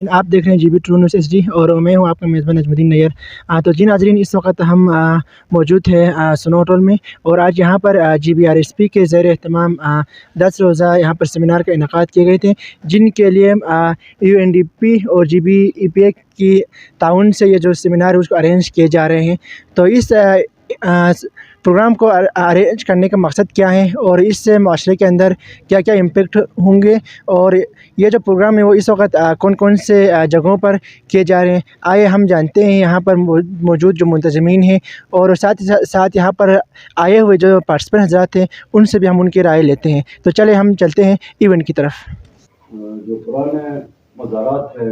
आप देख रहे हैं जीबी ट्रू न्यूज़ एचडी और मैं हूं आपका मेज़बान नजमुद्दीन नैयर। तो जी नाज़रीन, इस वक्त हम मौजूद हैं स्नो होटल में और आज यहां पर जीबीआरएसपी के ज़ेर एहतमाम 10 रोज़ा यहां पर सेमिनार का इनेकाद किए गए थे, जिनके लिए यूएनडीपी और जीबीईपीए की ताउन से ये जो सेमिनार है उसको अरेंज किए जा रहे हैं। तो इस प्रोग्राम को अरेंज करने का मकसद क्या है और इससे माशरे के अंदर क्या क्या इम्पेक्ट होंगे, और ये जो प्रोग्राम है वो इस वक्त कौन कौन से जगहों पर किए जा रहे हैं, आइए हम जानते हैं यहाँ पर मौजूद जो मुंतज़मीन हैं और साथ ही साथ यहाँ पर आए हुए जो पार्टिसिपेंट हज़रात हैं उनसे भी हम उनकी राय लेते हैं। तो चले हम चलते हैं इवेंट की तरफ। जो पुराने मज़ारात है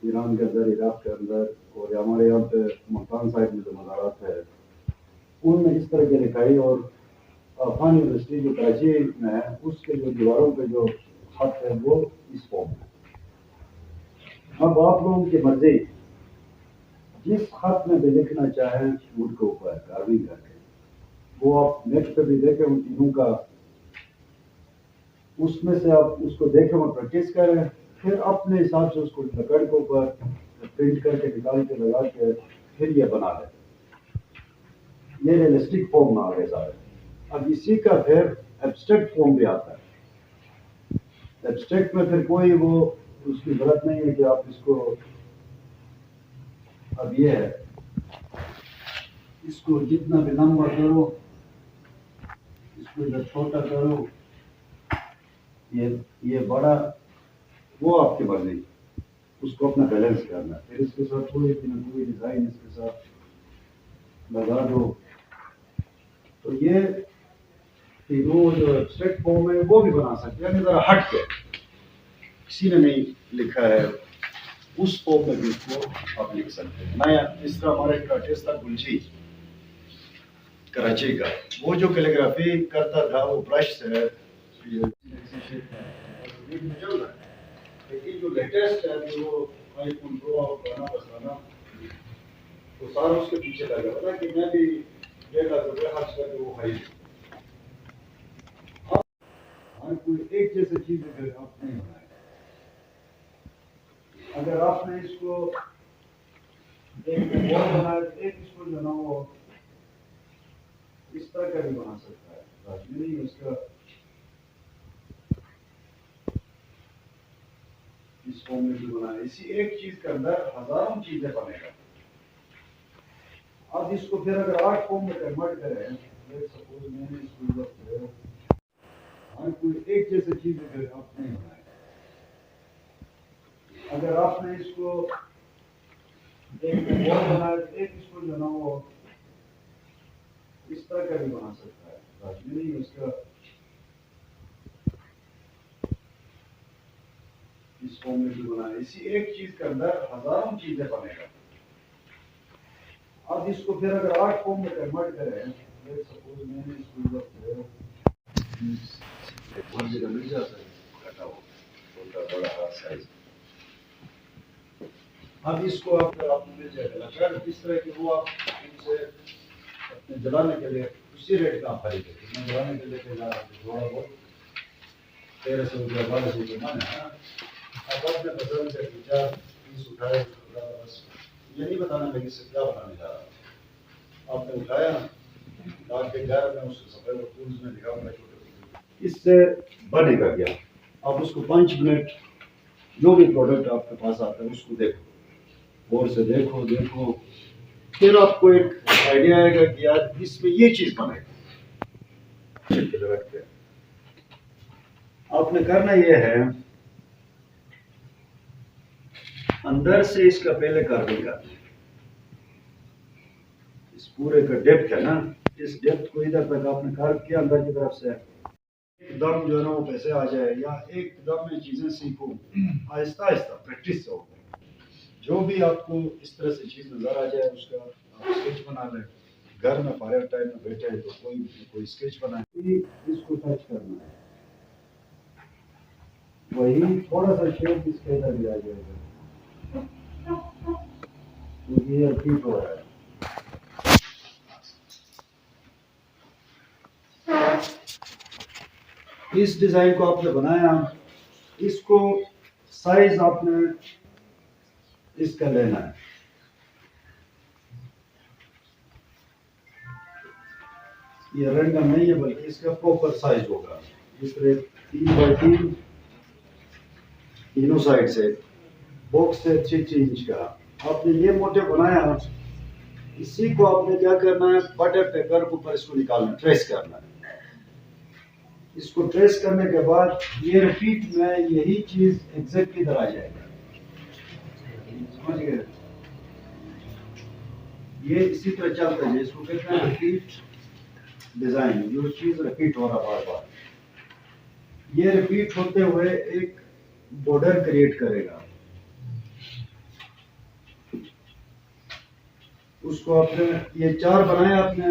ईरान के अंदर, इराक़ के अंदर और हमारे यहाँ पे मुल्तान साहिब में जो मज़ारात है उनमें इस तरह की लिखाई और अफगान यूनिवर्सिटी जो कराची में है उसके जो दीवारों पे जो खत है वो इस फॉर्म में। अब आप लोगों की मर्जी, जिस खत में भी लिखना चाहें वुड के ऊपर कार्विंग करके वो आप नेट पे भी देखें उन तीनों का, उसमें से आप उसको देखें और प्रैक्टिस करें, फिर अपने हिसाब से उसको लकड़ के ऊपर प्रिंट करके निकाल के लगा के फिर ये बना लें। ये रियलिस्टिक फॉर्म में आ गए सारे। अब इसी का फिर एब्स्ट्रैक्ट फॉर्म भी आता है। एब्स्ट्रैक्ट में फिर कोई वो उसकी जरूरत नहीं है कि आप इसको, अब ये है इसको जितना भी लंबा करो, इसको इधर छोटा करो, ये बड़ा, वो आपकी मर्जी, उसको अपना बैलेंस करना है। फिर इसके साथ कोई कोई डिजाइन इसके साथ लगा दो। तो ये तीनों जो एब्स्ट्रैक्ट फॉर्म है वो भी बना सकते हैं, जरा हट के किसी ने नहीं लिखा है उस फॉर्म में भी इसको आप लिख सकते हैं। मैं इस तरह हमारा एक आर्टिस्ट था गुलजी कराची का, वो जो कैलीग्राफी करता था वो ब्रश से लेकिन जो लेटेस्ट है वो आईफोन प्रो और गाना बजाना तो सारा उसके पीछे लगा पता कि मैं भी 1.5 लाख रुपये खर्च करके वो खाई। हर कोई एक जैसी चीज अगर आप नहीं बनाए, अगर आपने इसको एक बनाया एक इसको जो ना वो इस तरह का भी बना सकता है, नहीं उसका इस फॉर्म में भी बनाया। इसी एक चीज के अंदर हजारों चीजें बनेगा। अब इसको फिर अगर 8 फॉर्म में कन्वर्ट करें, सपोज मैंने इसको हर कोई एक जैसी चीज अगर आप नहीं बनाए, अगर आपने इसको एक बनाया एक इसको जो ना वो इस तरह का भी बना सकता है, नहीं उसका इस फॉर्म में भी बनाया। इसी एक चीज के अंदर हजारों चीजें बनेगा। अब इसको फिर अगर 8 फॉर्म में कन्वर्ट करें, सपोज मैंने इसको हर जगह मिल जाता है कटा हुआ छोटा बड़ा हर साइज। अब इसको आप मिल जाएगा लकड़ इस तरह की, वो आप इनसे अपने जलाने के लिए उसी रेट का आप खरीदे। मैं जलाने के लिए थोड़ा बहुत 1300 रुपया 1200 रुपये मान है। अब अपने पसंद से 4 पीस उठाए, बस ये नहीं बताना मैं इससे क्या बनाने जा रहा। आपने उठाया ला के घर में उसको सफेद टूल्स में दिखाऊंगा छोटे, इससे बनेगा क्या। आप उसको 5 मिनट जो भी प्रोडक्ट आपके पास आता है उसको देखो, गौर से देखो, फिर आपको एक आइडिया आएगा कि यार इसमें ये चीज बनेगा। आपने करना ये है, अंदर से इसका पहले कार्विंग करना है। इस पूरे का डेप्थ है ना, इस डेप्थ को इधर तक आपने कार्व किया अंदर की तरफ से, एकदम जो है ना वो पैसे आ जाए या एकदम में चीजें सीखो, आहिस्ता आहिस्ता प्रैक्टिस से होगा। जो भी आपको इस तरह से चीज नजर आ जाए उसका आप स्केच बना लें। घर में फायर टाइम में बैठे हैं तो कोई स्केच बनाए, इसको टच करना है, वही थोड़ा सा शेप इसके अंदर भी आ जाएगा क्योंकि ये ठीक हो रहा है। इस डिजाइन को आपने बनाया, इसको साइज आपने इसका लेना है। ये रैंडम नहीं है बल्कि इसका प्रॉपर साइज होगा। इस तरह 3x3 तीनों साइड से बॉक्स से 6 इंच का आपने ये मोटिव बनाया। इसी को आपने क्या करना है, बटर पेपर के ऊपर इसको निकालना, ट्रेस करना है। इसको ट्रेस करने के बाद ये रिपीट में यही चीज एग्जैक्ट इधर आ जाएगा, समझ गए? ये इसी तरह चलता है, इसको कहते हैं रिपीट डिजाइन। जो चीज रिपीट हो रहा बार बार, ये रिपीट होते हुए एक बॉर्डर क्रिएट करेगा। उसको आपने ये 4 बनाया आपने,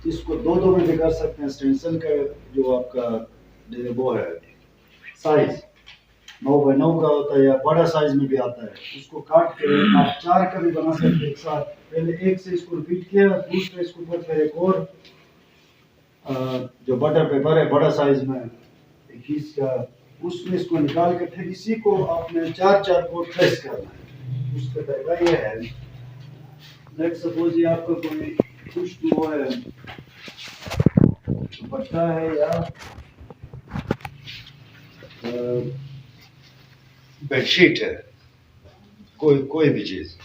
इसको 2-2 में भी कर सकते हैं। स्टेंसन का जो आपका वो है साइज 9x9 का होता है या बड़ा साइज में भी आता है, उसको काट के आप 4 का भी बना सकते हैं एक साथ। पहले एक से इसको रिपीट किया, दूसरे इसके ऊपर फिर एक और जो बटर पेपर है बड़ा साइज में 21 का, उसमें इसको निकाल के फिर इसी को आपने 4-4 को ट्रेस करना है। उसका तरीका ये है, लेट्स सपोज ये आपका कोई कुछ वो है, दुपट्टा है या बेडशीट है, कोई भी चीज,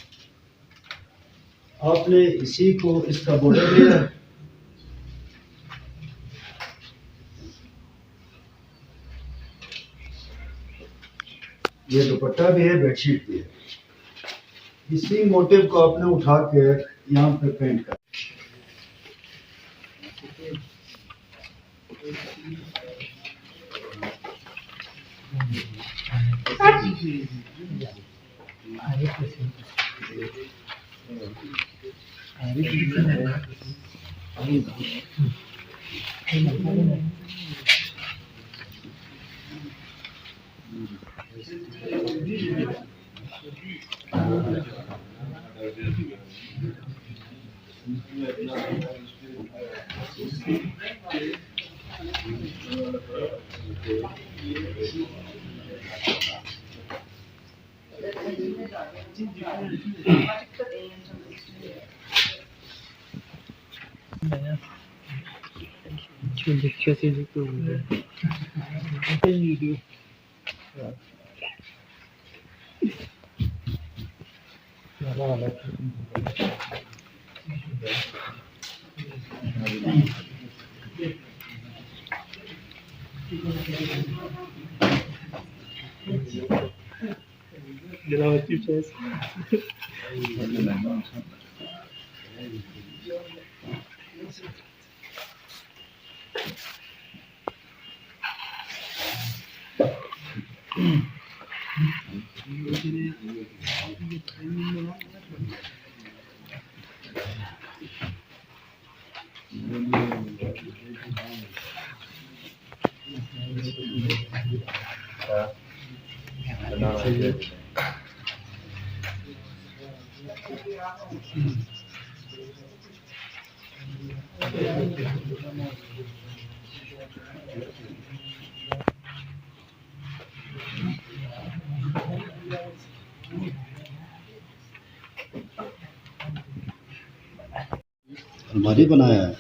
आपने इसी को इसका बॉर्डर लिया, ये दुपट्टा भी है बेडशीट भी है। इसी मोटिव को आपने उठा के यहाँ पे पेंट कर, अलमारी बनाया है।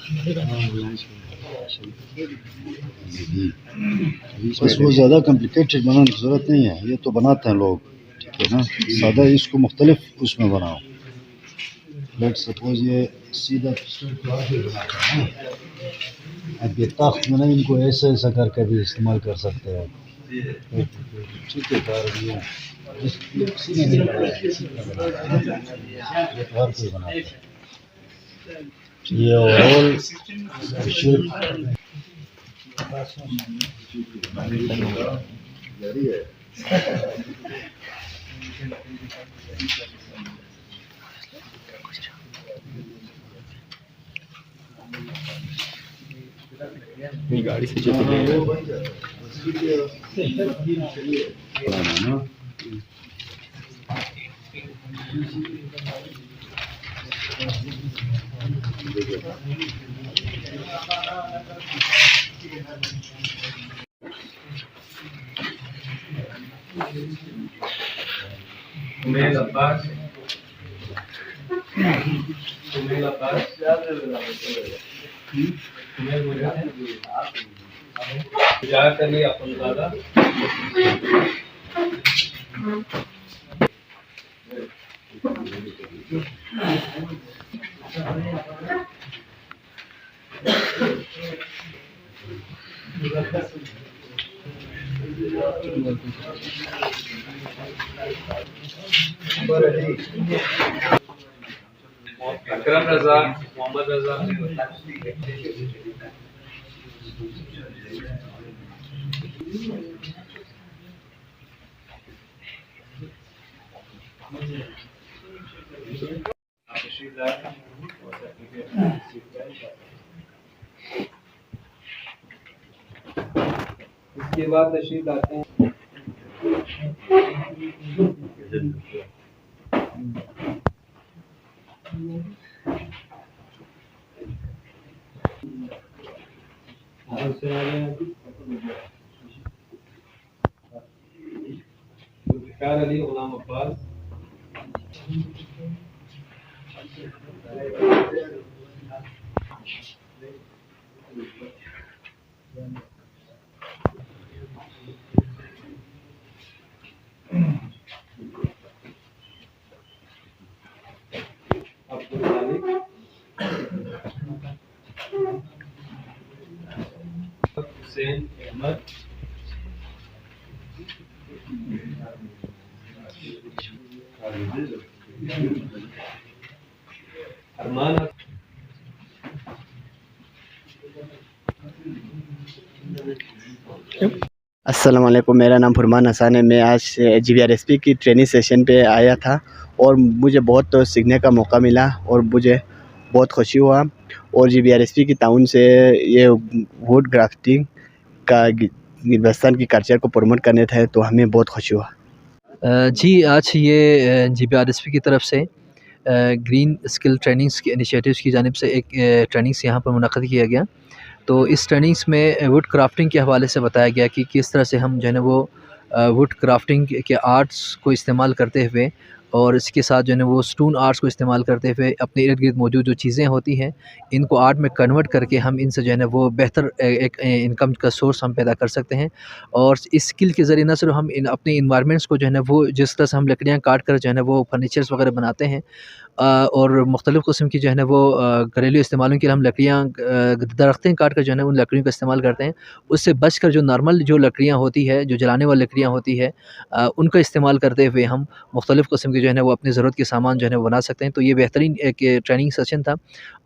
बस वो ज़्यादा कॉम्प्लिकेटेड बनाने की ज़रूरत नहीं है, ये तो बनाते हैं लोग, ठीक है ना। सादा इसको मुख्तलिफ उसमें बनाओ। लेट सपोज ये सीधा बनाते हैं, अब ये तख्त में नहीं, इनको ऐसे ऐसा करके भी इस्तेमाल कर सकते हैं, ठीक है। ये सीधा नहीं बनाया, ये तो हर कोई बनाता है। ये ओवरऑल जारी है। गाड़ी से जो ना उमेल अब्बास, उमेल अब्बास, उमेल मुजाहिद अली अब्दुल्लादा, अकरम रजा, मोहम्मद रजा, इसके बाद तशरीफ लाते हैं जुल्फ़िकार अली गुलाम अब्बास, अब्दुल मालिक, हुसैन अहमद, अरमान, अस्सलाम वालेकुम, मेरा नाम फरमान हसन है। मैं आज GBRSP की ट्रेनिंग सेशन पे आया था और मुझे बहुत सीखने का मौका मिला और मुझे बहुत खुशी हुआ। और GBRSP की ताउन से ये वुड ग्राफ्टिंग का हिंदुस्तान की कल्चर को प्रमोट करने थे, तो हमें बहुत खुशी हुआ। जी, आज ये GBRSP की तरफ से ग्रीन स्किल ट्रेनिंग्स की इनिशिएटिव्स की जानिब से एक ट्रेनिंग्स यहाँ पर मुनक़्क़द किया गया। तो इस ट्रेनिंग्स में वुड क्राफ्टिंग के हवाले से बताया गया कि किस तरह से हम जो है ना वो वुड क्राफ्टिंग के आर्ट्स को इस्तेमाल करते हुए और इसके साथ जो है ना वो स्टोन आर्ट्स को इस्तेमाल करते हुए अपने इर्द गिर्द मौजूद जो चीज़ें होती हैं इनको आर्ट में कन्वर्ट करके हम इनसे जो है ना वो बेहतर एक इनकम का सोर्स हम पैदा कर सकते हैं। और इस स्किल के ज़रिए न सिर्फ हम अपने इन्वायरमेंट्स को जो है ना वो जिस तरह से हम लकड़ियाँ काट कर जो है ना वो फर्नीचर्स वगैरह बनाते हैं और मुख्तलिफ़ किस्म की जो है ना वो घरेलू इस्तेमालों के लिए हम लकड़ियाँ दरख्तें काट कर जो है ना उन लकड़ियों का इस्तेमाल करते हैं। उससे बचकर जो नॉर्मल जो लकड़ियाँ होती है, जो जलाने वाली लकड़ियाँ होती है उनका इस्तेमाल करते हुए हम मुख्तलिफ़ किस्म के जो है ना वो अपनी ज़रूरत के सामान जो है ना वो बना सकते हैं। तो ये बेहतरीन एक ट्रेनिंग सेशन था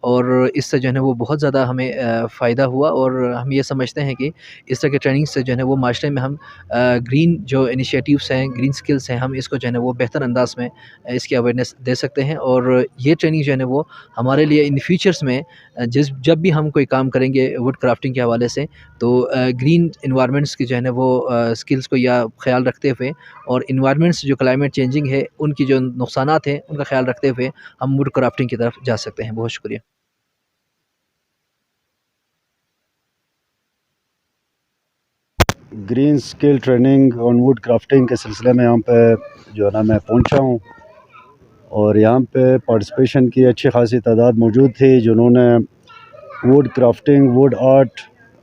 और इससे जो है ना वो बहुत ज़्यादा हमें फ़ायदा हुआ और हम ये समझते हैं कि इस तरह के ट्रेनिंग से जो है ना वो माशरे में हम ग्रीन जो इनिशिएटिव्स हैं, ग्रीन स्किल्स हैं, हम इसको जो है ना वो बेहतर अंदाज़ में इसकी अवेयरनेस दे सकते हैं। और ये ट्रेनिंग जो है ना वो हमारे लिए इन फ्यूचर्स में जब भी हम कोई काम करेंगे वुड क्राफ्टिंग के हवाले से तो ग्रीन इन्वायरमेंट्स की जो है ना वो स्किल्स को या ख्याल रखते हुए और इन्वायरमेंट्स जो क्लाइमेट चेंजिंग है उनकी जो नुकसानात हैं उनका ख्याल रखते हुए हम वुड क्राफ्टिंग की तरफ जा सकते हैं। बहुत शुक्रिया। Green skill training on would crafting के सिलसिले में यहाँ पे जो है ना मैं पहुँचा हूँ और यहाँ पे पार्टिसिपेशन की अच्छी खासी तादाद मौजूद थी जिन्होंने would crafting, would art,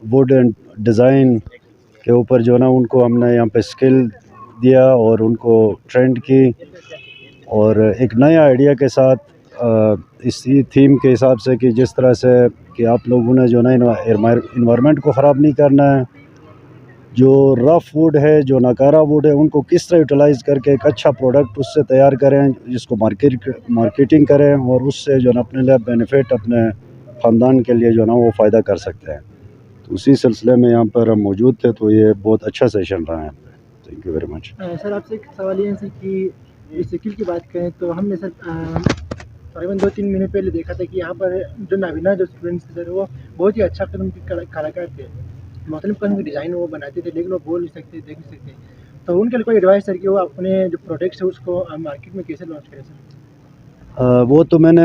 would and design के ऊपर जो है ना उनको हमने यहाँ पे स्किल दिया और उनको ट्रेंड की और एक नए आइडिया के साथ इसी थीम के हिसाब से कि जिस तरह से कि आप लोगों ने जो ना इन्वायरमेंट को ख़राब नहीं करना है, जो रफ़ वुड है, जो नकारा वुड है, उनको किस तरह यूटिलाइज़ करके एक अच्छा प्रोडक्ट उससे तैयार करें जिसको मार्केटिंग करें और उससे जो है अपने लिए बेनिफिट अपने ख़ानदान के लिए जो है ना वो फ़ायदा कर सकते हैं। तो उसी सिलसिले में यहाँ पर हम मौजूद थे, तो ये बहुत अच्छा सेशन रहा है। Thank you very much. Sir आपसे एक सवाल ये है कि इस स्किल की बात करें तो हमने सर तकरीबन 2-3 महीने पहले देखा था कि यहाँ पर जो नाबीना जो स्टूडेंट्स थे वो बहुत ही अच्छा किस्म के कलाकार थे, मुख्तलिफ़ किस्म के डिज़ाइन वो बनाते थे लेकिन वो बोल नहीं सकते, देख नहीं सकते। तो उनके लिए कोई एडवाइस सर कि वो अपने जो प्रोडक्ट्स है उसको मार्केट में कैसे लॉन्च करें सर? वो तो मैंने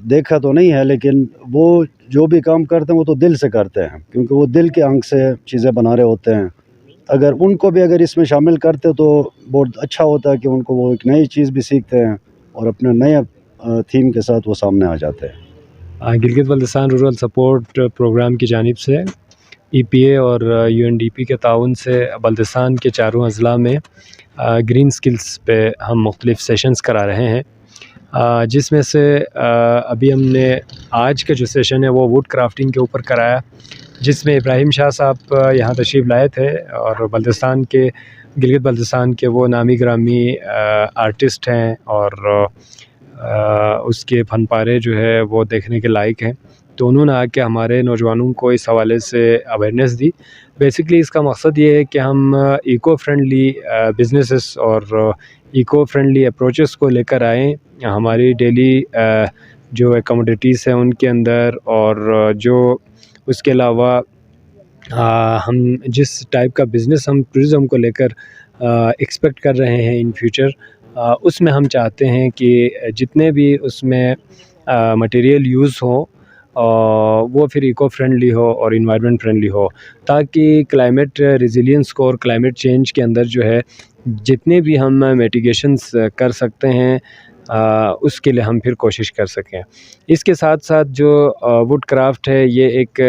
देखा तो नहीं है, लेकिन वो जो भी काम करते हैं वो तो दिल से करते हैं, क्योंकि वो दिल के आंख से चीज़ें बना रहे होते हैं अगर उनको भी अगर इसमें शामिल करते तो बहुत अच्छा होता कि उनको वो एक नई चीज़ भी सीखते हैं और अपने नए थीम के साथ वो सामने आ जाते हैं। Gilgit Baltistan rural support programme की जानिब से EPA और UNDP के ताउन से बल्तिस्तान के चारों अज़ला में ग्रीन स्किल्स पे हम मुख्तलिफ़ सेशंस करा रहे हैं, जिसमें से अभी हमने आज का जो सेशन है वो वुड क्राफ्टिंग के ऊपर कराया, जिसमें इब्राहिम शाह साहब यहाँ तशरीफ़ लाए थे और बल्तिस्तान के गिलगित बल्तिस्तान के वो नामी ग्रामी आर्टिस्ट हैं और उसके फ़न पारे जो है वो देखने के लायक हैं। तो उन्होंने आके हमारे नौजवानों को इस हवाले से अवेयरनेस दी। बेसिकली इसका मकसद ये है कि हम इको फ्रेंडली बिज़नेसेस और इको फ्रेंडली अप्रोचेस को लेकर आएँ हमारी डेली जो कमोडिटीज़ हैं उनके अंदर, और जो उसके अलावा हम जिस टाइप का बिज़नेस हम टूरिज़म को लेकर एक्सपेक्ट कर रहे हैं इन फ्यूचर, उसमें हम चाहते हैं कि जितने भी उसमें मटेरियल यूज़ हो वो फिर इको फ्रेंडली हो और इन्वायरमेंट फ्रेंडली हो, ताकि क्लाइमेट रेजिलियंस को और क्लाइमेट चेंज के अंदर जो है जितने भी हम मिटिगेशंस कर सकते हैं उसके लिए हम फिर कोशिश कर सकें। इसके साथ साथ जो वुड क्राफ्ट है ये एक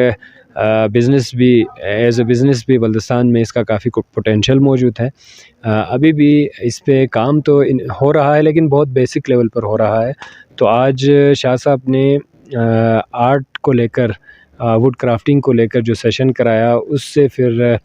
बिज़नेस भी, एज़ अ बिज़नेस भी बल्तिस्तान में इसका काफ़ी पोटेंशियल मौजूद है। अभी भी इस पे काम तो हो रहा है लेकिन बहुत बेसिक लेवल पर हो रहा है। तो आज शाह साहब ने आर्ट को लेकर, वुड क्राफ्टिंग को लेकर जो सेशन कराया, उससे फिर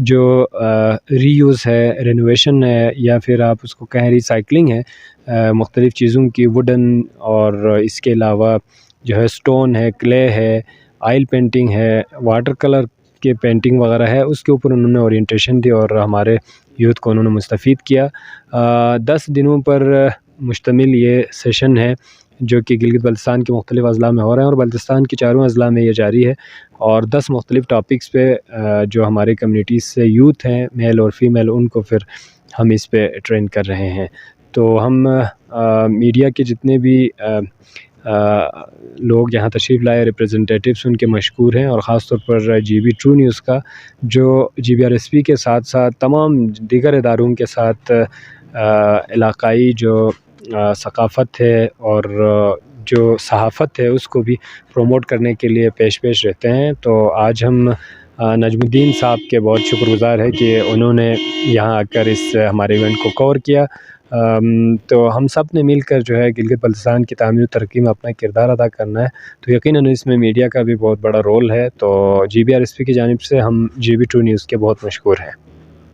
जो रीयूज़ है, रेनोवेशन है, या फिर आप उसको कहें रिसाइकलिंग है मुख्तलिफ़ चीज़ों की, वुडन और इसके अलावा जो है स्टोन है, क्ले है, ऑयल पेंटिंग है, वाटर कलर के पेंटिंग वगैरह है, उसके ऊपर उन्होंने ओरिएंटेशन दी और हमारे यूथ को उन्होंने मुस्तफ़ीद किया। 10 दिनों पर मुश्तमिल ये सेशन है जो कि गिलगित बल्तिस्तान के मुख्तलिफ़ अज़ला में हो रहे हैं और बल्तिस्तान के चारों अज़ला में ये जारी है। और 10 मुख्तलिफ़ टॉपिक्स पे जो हमारे कम्युनिटीज़ से यूथ हैं, मेल और फीमेल, उनको फिर हम इस पे ट्रेन कर रहे हैं। तो हम मीडिया के जितने भी लोग यहाँ तशरीफ़ लाए, रिप्रेजेंटेटिव्स उनके मशकूर हैं, और ख़ास तौर पर GB ट्रू न्यूज़ का, जो GBRSP के साथ साथ तमाम दीगर इदारों के साथ इलाक़ाई जो सक़ाफ़त है और जो सहाफ़त है उसको भी प्रमोट करने के लिए पेश रहते हैं। तो आज हम नजमुद्दीन साहब के बहुत शुक्रगुज़ार है कि उन्होंने यहाँ आकर इस हमारे इवेंट को कवर किया। तो हम सब ने मिलकर जो है गिलगित बल्तिस्तान की तामीर तरक्की में अपना किरदार अदा करना है। तो यकीनन इसमें मीडिया का भी बहुत बड़ा रोल है। तो GBRSP की जानिब से हम GB ट्रू न्यूज़ के बहुत मशकूर हैं।